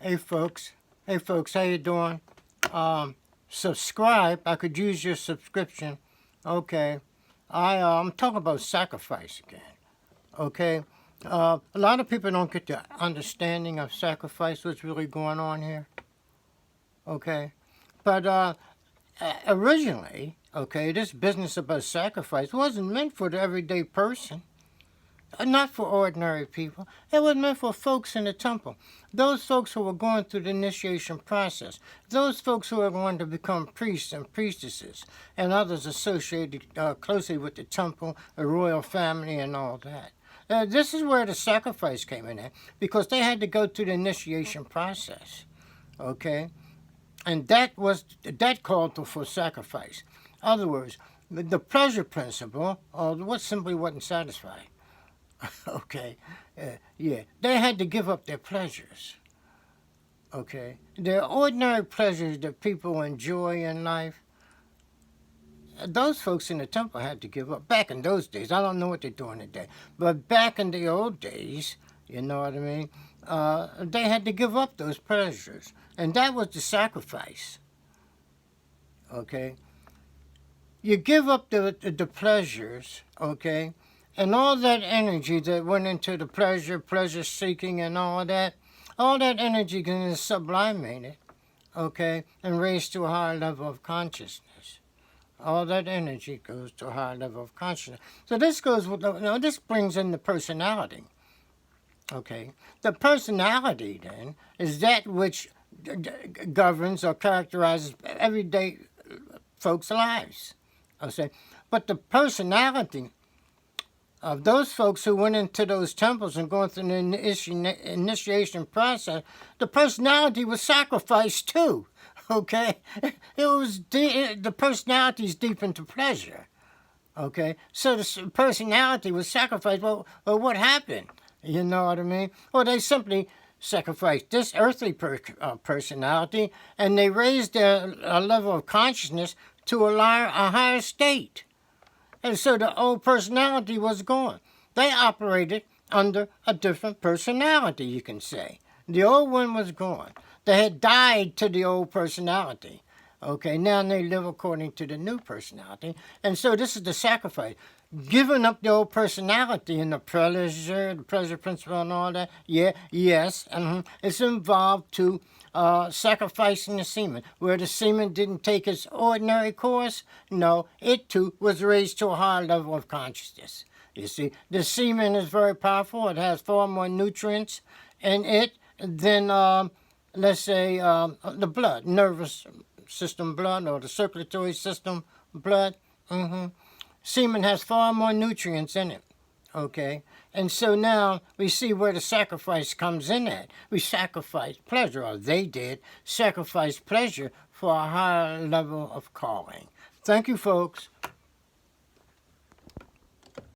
Hey folks, how you doing? Subscribe. I could use your subscription. Okay, I'm talking about sacrifice again. Okay, a lot of people don't get the understanding of sacrifice. What's really going on here? Okay, but originally, okay, this business about sacrifice wasn't meant for the everyday person. Not for ordinary people. It was meant for folks in the temple. Those folks who were going through the initiation process. Those folks who are going to become priests and priestesses and others associated closely with the temple, the royal family, and all that. This is where the sacrifice came in at, because they had to go through the initiation process. Okay? And that called for sacrifice. In other words, the pleasure principle, what simply wasn't satisfied. Okay, yeah, they had to give up their pleasures. Okay, their ordinary pleasures that people enjoy in life, those folks in the temple had to give up. Back in those days, I don't know what they're doing today, but back in the old days, you know what I mean, they had to give up those pleasures, and that was the sacrifice. Okay, you give up the pleasures, okay, and all that energy that went into the pleasure seeking and all that energy is sublimated, okay, and raised to a higher level of consciousness. All that energy goes to a higher level of consciousness. So this goes with, this brings in the personality, okay. The personality, then, is that which governs or characterizes everyday folks' lives, okay. But the personality of those folks who went into those temples and going through the initiation process, the personality was sacrificed too, okay? It was the personality is deep into pleasure, okay? So the personality was sacrificed. Well, what happened? You know what I mean? Well, they simply sacrificed this earthly personality, and they raised their level of consciousness to a higher state. And so the old personality was gone. They operated under a different personality, you can say. The old one was gone. They had died to the old personality. Okay, now they live according to the new personality. And so this is the sacrifice. Giving up the old personality and the pleasure principle and all that, yes, it's involved to sacrificing the semen. Where the semen didn't take its ordinary course, no, it too was raised to a higher level of consciousness. You see, the semen is very powerful. It has far more nutrients in it than, let's say, the blood, nervous system blood, or the circulatory system blood. Semen has far more nutrients in it, okay? And so now we see where the sacrifice comes in at. We sacrifice pleasure, or they did sacrifice pleasure for a higher level of calling. Thank you, folks.